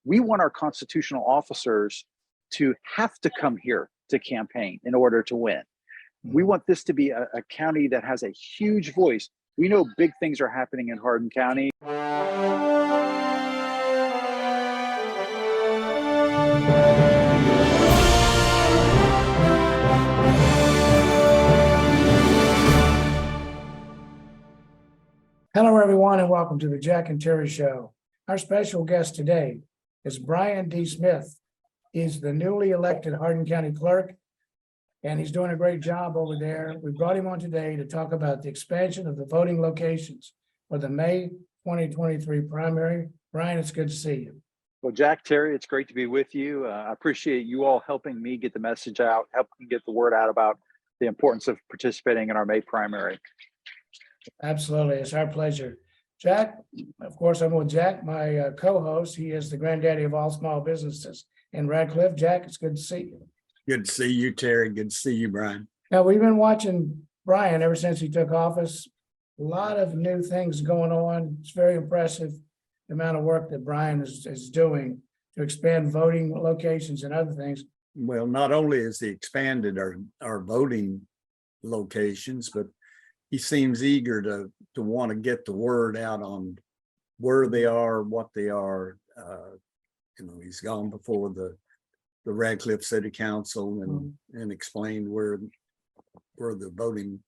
We want our constitutional officers to have to come here to campaign in order to win. We want this to be a county that has a huge voice. We know big things are happening in Hardin County. Hello, everyone, and welcome to the Jack and Terry Show. Our special guest today is Brian D. Smith. He's the newly elected Hardin County Clerk, and he's doing a great job over there. We brought him on today to talk about the expansion of the voting locations for the May 2023 primary. Brian, it's good to see you. Well, Jack, Terry, it's great to be with you. I appreciate you all helping me get the message out, helping get the word out about the importance of participating in our May primary. Absolutely, it's our pleasure. Jack, of course, I'm with Jack, my co-host. He is the granddaddy of all small businesses in Radcliff. Jack, it's good to see you. Good to see you, Terry. Good to see you, Brian. Now, we've been watching Brian ever since he took office. A lot of new things going on. It's very impressive the amount of work that Brian is doing to expand voting locations and other things. Well, not only has he expanded our voting locations, but he seems eager to want to get the word out on where they are, what they are. He's gone before the Radcliff City Council and explained where the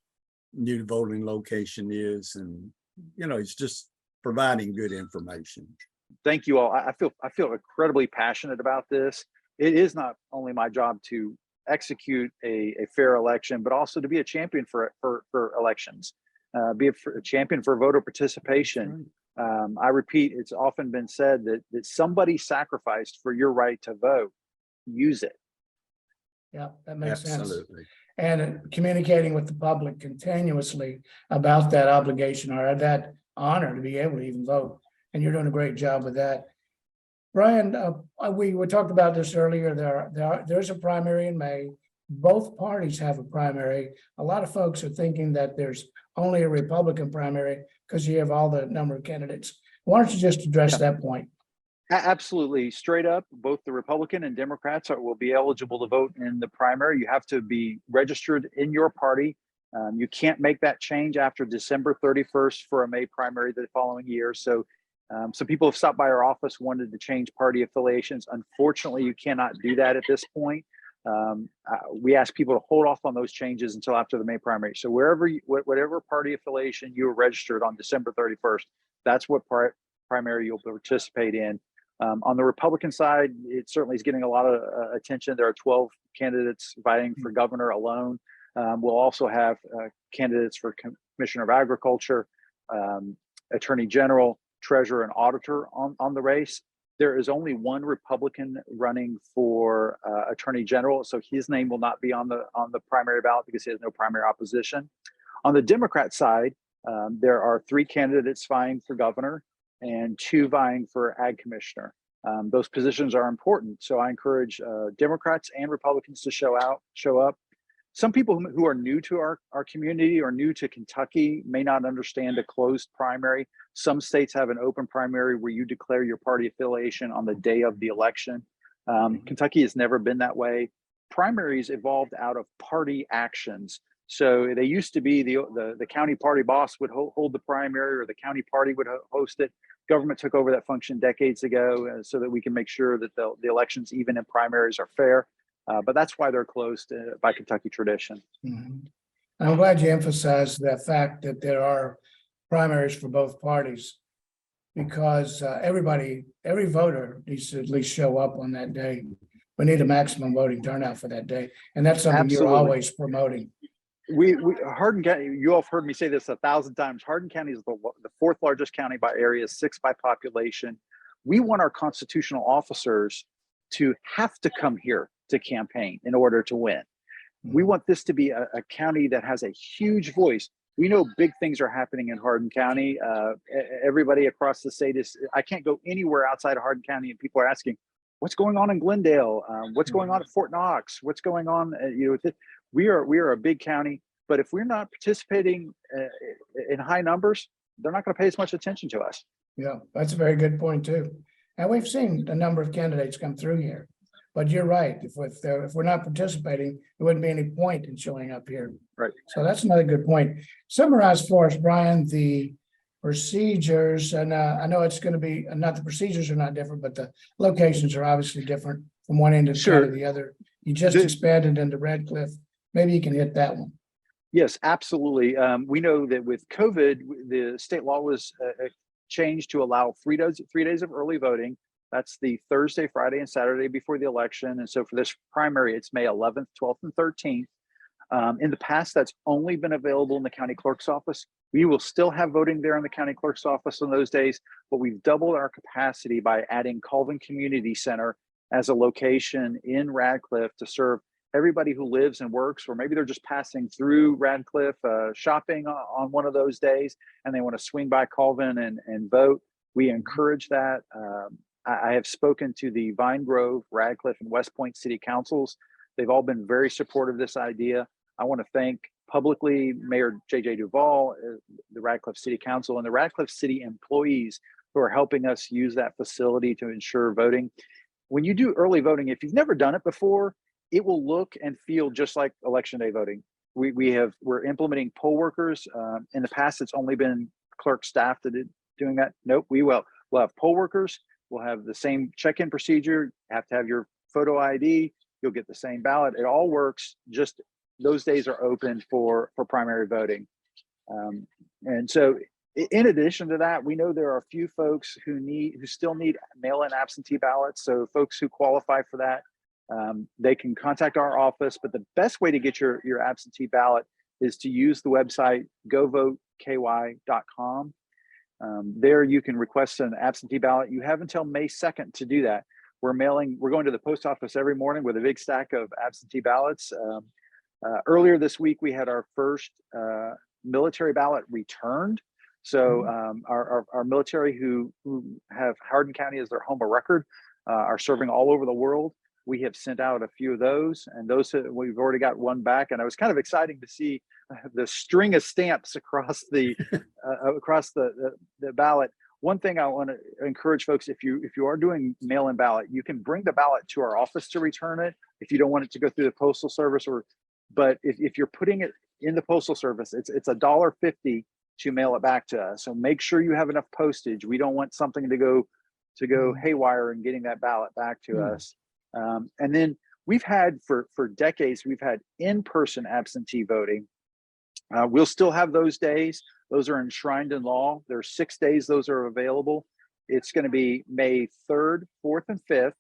new voting location is, and he's just providing good information. Thank you all. I feel incredibly passionate about this. It is not only my job to execute a fair election, but also to be a champion for elections, be a champion for voter participation. I repeat, it's often been said that somebody sacrificed for your right to vote. Use it. Yeah, that makes Absolutely. sense. And communicating with the public continuously about that obligation or that honor to be able to even vote. And you're doing a great job with that. Brian, we talked about this earlier. There's a primary in May. Both parties have a primary. A lot of folks are thinking that there's only a Republican primary because you have all the number of candidates. Why don't you just address that point? Absolutely. Straight up, both the Republican and Democrats will be eligible to vote in the primary. You have to be registered in your party. You can't make that change after December 31st for a May primary the following year. So some people have stopped by our office, wanted to change party affiliations. Unfortunately, you cannot do that at this point. We ask people to hold off on those changes until after the May primary. So whatever party affiliation you are registered on December 31st, that's what primary you'll participate in. On the Republican side, it certainly is getting a lot of attention. There are 12 candidates vying for governor alone. We'll also have candidates for Commissioner of Agriculture, Attorney General, Treasurer, and Auditor on the race. There is only one Republican running for Attorney General, so his name will not be on the primary ballot because he has no primary opposition. On the Democrat side, there are 3 candidates vying for governor and 2 vying for ag commissioner. Those positions are important, so I encourage Democrats and Republicans to show up. Some people who are new to our community or new to Kentucky may not understand a closed primary. Some states have an open primary where you declare your party affiliation on the day of the election. Kentucky has never been that way. Primaries evolved out of party actions. So they used to be the county party boss would hold the primary, or the county party would host it. Government took over that function decades ago so that we can make sure that the elections, even in primaries, are fair. But that's why they're closed by Kentucky tradition. I'm glad you emphasized that fact that there are primaries for both parties, because every voter needs to at least show up on that day. We need a maximum voting turnout for that day. And that's something Absolutely. You're always promoting. Hardin County, you all have heard me say this 1,000 times. Hardin County is the 4th largest county by area, 6th by population. We want our constitutional officers to have to come here to campaign in order to win. We want this to be a county that has a huge voice. We know big things are happening in Hardin County. Everybody across the state I can't go anywhere outside of Hardin County and people are asking, what's going on in Glendale? What's going on at Fort Knox? What's going on? We are a big county, but if we're not participating in high numbers, they're not going to pay as much attention to us. Yeah, that's a very good point too. And we've seen a number of candidates come through here. But you're right, if we're not participating, there wouldn't be any point in showing up here. Right. So that's another good point. Summarize for us, Brian, the procedures, and I know it's going to be, not the procedures are not different, but the locations are obviously different from one end of the Sure. county to the other. You just The- expanded into Radcliff. Maybe you can hit that one. Yes, absolutely. We know that with COVID, the state law was changed to allow 3 days of early voting. That's the Thursday, Friday, and Saturday before the election. And so for this primary, it's May 11th, 12th, and 13th. In the past, that's only been available in the county clerk's office. We will still have voting there in the county clerk's office on those days, but we've doubled our capacity by adding Colvin Community Center as a location in Radcliff to serve everybody who lives and works, or maybe they're just passing through Radcliff, shopping on one of those days, and they want to swing by Colvin and vote. We encourage that. I have spoken to the Vine Grove, Radcliff, and West Point city councils. They've all been very supportive of this idea. I want to thank publicly Mayor J.J. Duvall, the Radcliff City Council, and the Radcliff City employees who are helping us use that facility to ensure voting. When you do early voting, if you've never done it before, it will look and feel just like election day voting. We're implementing poll workers. In the past, it's only been clerk staff that is doing that. Nope, we'll have poll workers. We'll have the same check-in procedure. You have to have your photo ID. You'll get the same ballot. It all works. Just those days are open for primary voting. And so in addition to that, we know there are a few folks who still need mail-in absentee ballots. So folks who qualify for that, they can contact our office, but the best way to get your absentee ballot is to use the website govoteky.com. There you can request an absentee ballot. You have until May 2nd to do that. We're going to the post office every morning with a big stack of absentee ballots. Earlier this week, we had our first military ballot returned. So our military who have Hardin County as their home of record are serving all over the world. We have sent out a few of those, and we've already got one back. And it was kind of exciting to see the string of stamps across the ballot. One thing I want to encourage folks: if you are doing mail-in ballot, you can bring the ballot to our office to return it if you don't want it to go through the postal service. But if you're putting it in the postal service, it's $1.50 to mail it back to us. So make sure you have enough postage. We don't want something to go haywire in getting that ballot back to us. And then we've had for decades, we've had in-person absentee voting. We'll still have those days. Those are enshrined in law. There's 6 days those are available. It's going to be May 3rd, 4th, and 5th.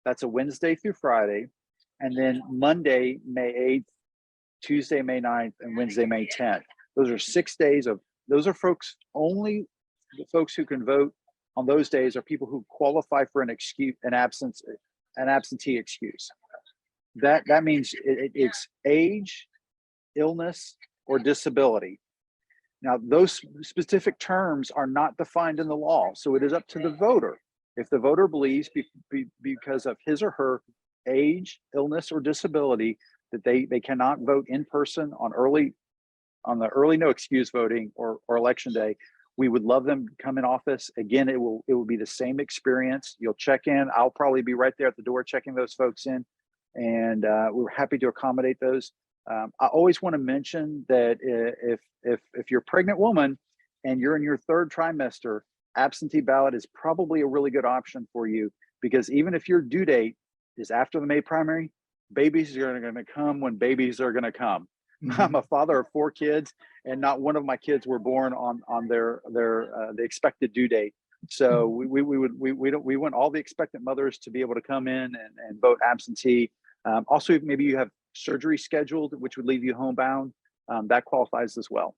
That's a Wednesday through Friday. And then Monday, May 8th, Tuesday, May 9th, and Wednesday, May 10th. Those are 6 days those are folks, only the folks who can vote on those days are people who qualify for an absentee excuse. That means it's age, illness, or disability. Now, those specific terms are not defined in the law, so it is up to the voter. If the voter believes because of his or her age, illness, or disability that they cannot vote in person on the early no excuse voting or election day, we would love them to come in office. Again, it will be the same experience. You'll check in. I'll probably be right there at the door checking those folks in, and we're happy to accommodate those. I always want to mention that if you're a pregnant woman and you're in your 3rd trimester, absentee ballot is probably a really good option for you, because even if your due date is after the May primary, babies are going to come when babies are going to come. I'm a father of 4 kids, and not one of my kids were born on the expected due date. So we want all the expectant mothers to be able to come in and vote absentee. Also, if maybe you have surgery scheduled, which would leave you homebound, that qualifies as well.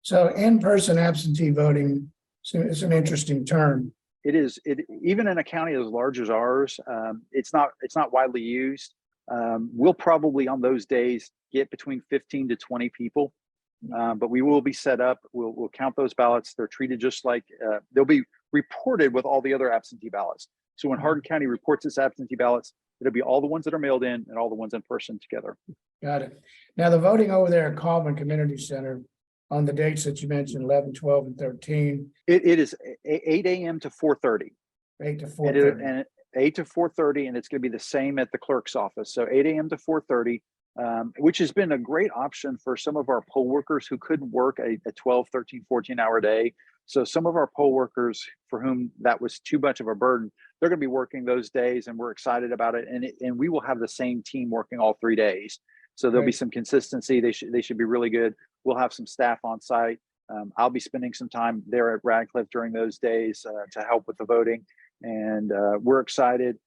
So in-person absentee voting is an interesting term. It is. Even in a county as large as ours, it's not widely used. We'll probably on those days get between 15 to 20 people, but we will be set up. We'll count those ballots. They're treated just like they'll be reported with all the other absentee ballots. So when Hardin County reports its absentee ballots, it'll be all the ones that are mailed in and all the ones in person together. Got it. Now the voting over there at Colvin Community Center on the dates that you mentioned, 11, 12, and 13. It is 8 a.m. to 4:30. 8 to And 4:30. 8 to 4:30, and it's going to be the same at the clerk's office. So 8 a.m. to 4:30, which has been a great option for some of our poll workers who couldn't work a 12, 13, 14-hour day. So some of our poll workers for whom that was too much of a burden, they're going to be working those days, and we're excited about it. And we will have the same team working all 3 days. So there'll be Great. some consistency. They should be really good. We'll have some staff on site. I'll be spending some time there at Radcliff during those days to help with the voting. And we're excited.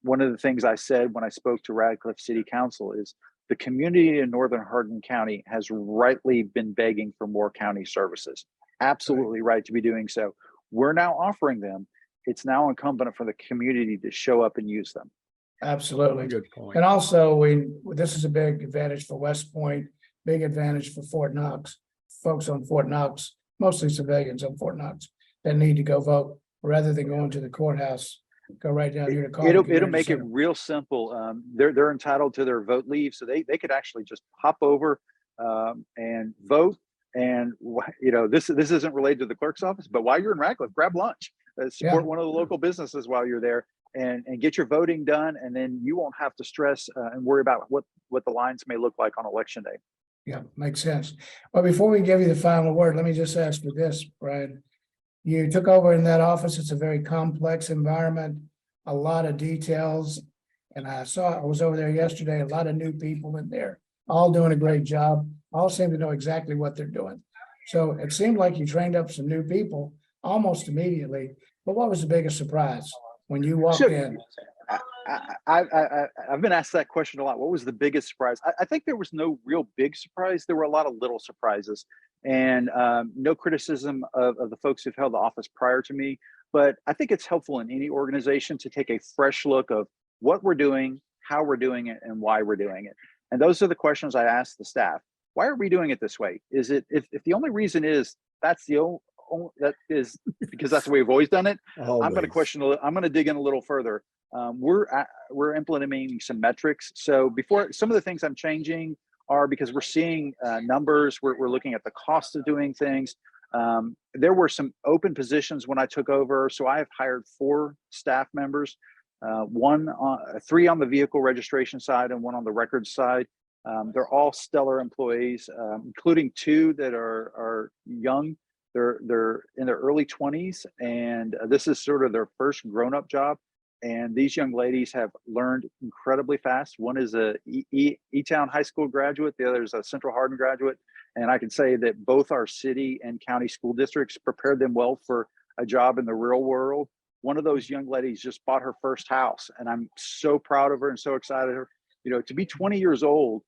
One of the things I said when I spoke to Radcliff City Council is the community in Northern Hardin County has rightly been begging for more county services. Absolutely right to be doing so. We're now offering them. It's now incumbent for the community to show up and use them. Absolutely. Good point. And also, this is a big advantage for West Point, big advantage for Fort Knox. Folks on Fort Knox, mostly civilians on Fort Knox, that need to go vote rather than going to the courthouse. Go right down here to call. It'll make it real simple. They're entitled to their vote leave, so they could actually just hop over and vote. And this isn't related to the clerk's office, but while you're in Radcliff, grab lunch, support one of the local businesses while you're there, and get your voting done, and then you won't have to stress and worry about what the lines may look like on election day. Yeah, makes sense. Well, before we give you the final word, let me just ask you this, Brian. You took over in that office. It's a very complex environment, a lot of details. And I was over there yesterday, a lot of new people in there, all doing a great job, all seem to know exactly what they're doing. So it seemed like you trained up some new people almost immediately. But what was the biggest surprise when you walked in? I've been asked that question a lot. What was the biggest surprise? I think there was no real big surprise. There were a lot of little surprises, and no criticism of the folks who've held the office prior to me. But I think it's helpful in any organization to take a fresh look of what we're doing, how we're doing it, and why we're doing it. And those are the questions I ask the staff. Why are we doing it this way? Is it if the only reason is that's the only that is because that's the way we've always done it? Always. I'm going to question. I'm going to dig in a little further. We're implementing some metrics. So before some of the things I'm changing are because we're seeing numbers. We're looking at the cost of doing things. There were some open positions when I took over. So I have hired 4 staff members, 3 on the vehicle registration side and 1 on the records side. They're all stellar employees, including 2 that are young. They're in their early 20s, and this is sort of their first grown-up job. And these young ladies have learned incredibly fast. One is a E-Town High School graduate. The other is a Central Hardin graduate. And I can say that both our city and county school districts prepared them well for a job in the real world. One of those young ladies just bought her first house, and I'm so proud of her and so excited of her. To be 20 years old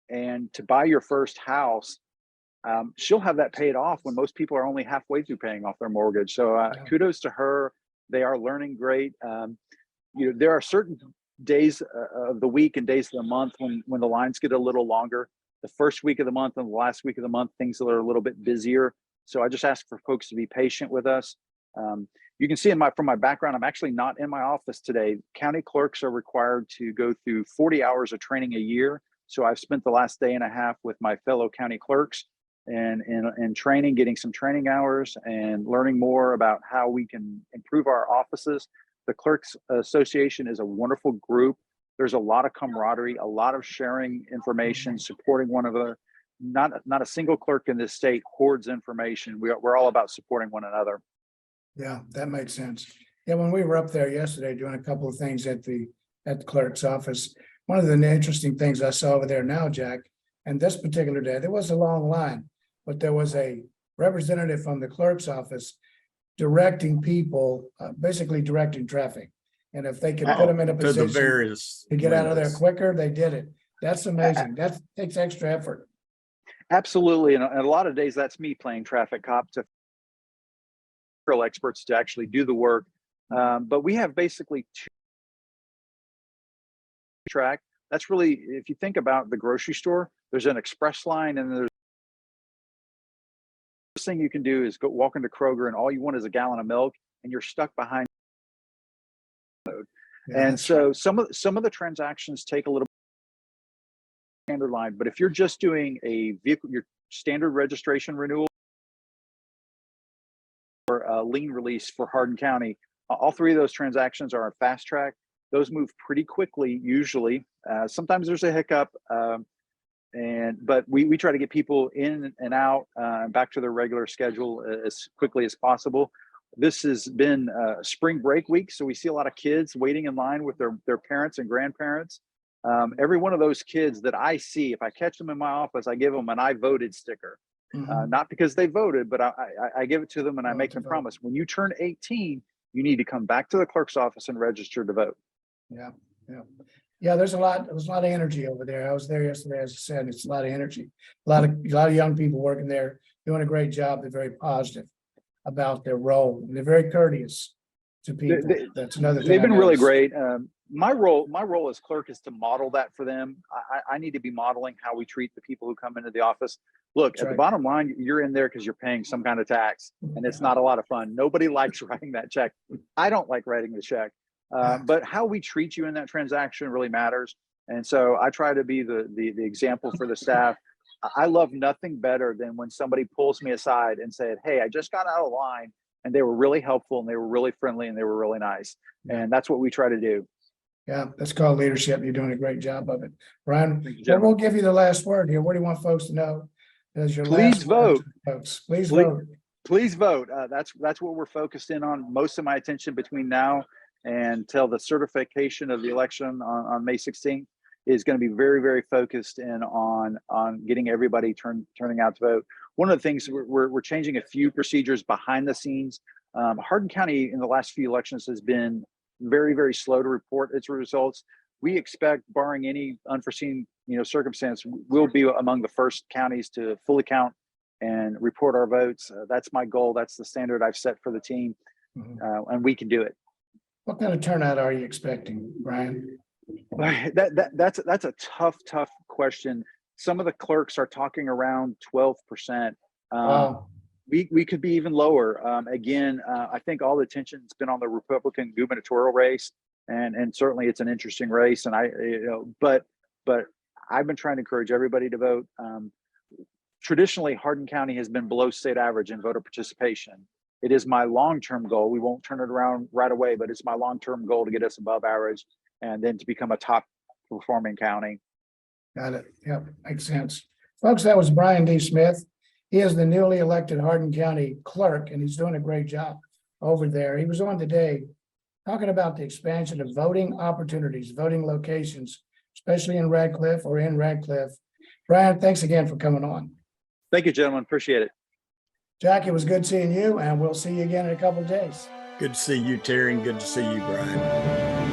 and to buy your first house, she'll have that paid off when most people are only halfway through paying off their mortgage. So kudos to her. They are learning great. There are certain days of the week and days of the month when the lines get a little longer. The first week of the month and the last week of the month, things are a little bit busier. So I just ask for folks to be patient with us. You can see from my background, I'm actually not in my office today. County clerks are required to go through 40 hours of training a year. So I've spent the last day and a half with my fellow county clerks and training, getting some training hours and learning more about how we can improve our offices. The Clerks Association is a wonderful group. There's a lot of camaraderie, a lot of sharing information, supporting one another. Not a single clerk in this state hoards information. We're all about supporting one another. Yeah, that makes sense. Yeah, when we were up there yesterday doing a couple of things at the clerk's office, one of the interesting things I saw over there now, Jack, and this particular day, there was a long line, but there was a representative from the clerk's office directing people, basically directing traffic. And if they could put them in a to the position various to get out of there windows. quicker, they did it. That's amazing. That takes extra effort. Absolutely. And a lot of days that's me playing traffic cop to experts to actually do the work. But we have basically 2 track. That's really, if you think about the grocery store, there's an express line, and there's the first thing you can do is go walk into Kroger and all you want is a gallon of milk, and you're stuck behind. Yeah, And so some of the transactions take a little standard line, but if you're just doing a vehicle, your standard registration renewal or a lien release for Hardin County, All three of those transactions are fast track. Those move pretty quickly usually. Sometimes there's a hiccup, but we try to get people in and out, back to their regular schedule as quickly as possible. This has been spring break week, so we see a lot of kids waiting in line with their parents and grandparents. Every one of those kids that I see, if I catch them in my office, I give them an "I voted" sticker. Not because they voted, but I give it to them and I make them promise, when you turn 18, you need to come back to the clerk's office and register to vote. Yeah, yeah. There's a lot of energy over there. I was there yesterday, as I said. It's a lot of energy. A lot of young people working there, doing a great job. They're very positive about their role. And they're very courteous to people. That's another thing. They've been really great. My role as clerk is to model that for them. I need to be modeling how we treat the people who come into the office. Look, That's at right. the bottom line, you're in there because you're paying some kind of tax, and it's not a lot of fun. Nobody likes writing that check. I don't like writing the check, but how we treat you in that transaction really matters. And so I try to be the example for the staff. I love nothing better than when somebody pulls me aside and said, "Hey, I just got out of line," and they were really helpful and they were really friendly and they were really nice. And that's what we try to do. Yeah, that's called leadership. You're doing a great job of it. Brian, Thank you, we'll give you the last word here. What do you want folks to know? As your Please last word vote. to the folks? Please vote. Please vote. That's what we're focused in on. Most of my attention between now and till the certification of the election on May 16th is going to be very, very focused in on getting everybody turning out to vote. One of the things we're changing a few procedures behind the scenes. Hardin County in the last few elections has been very, very slow to report its results. We expect, barring any unforeseen circumstance, we'll be among the first counties to fully count and report our votes. That's my goal. That's the standard I've set for the team, and we can do it. What kind of turnout are you expecting, Brian? That's a tough question. Some of the clerks are talking around 12%. Wow. We could be even lower. Again, I think all the attention's been on the Republican gubernatorial race, and certainly it's an interesting race. And but I've been trying to encourage everybody to vote. Traditionally, Hardin County has been below state average in voter participation. It is my long-term goal. We won't turn it around right away, but it's my long-term goal to get us above average and then to become a top performing county. Got it. Yep, makes sense. Folks, that was Brian D. Smith. He is the newly elected Hardin County Clerk, and he's doing a great job over there. He was on today talking about the expansion of voting opportunities, voting locations, especially in Radcliff. Brian, thanks again for coming on. Thank you, gentlemen. Appreciate it. Jack, it was good seeing you, and we'll see you again in a couple of days. Good to see you, Terry, and good to see you, Brian.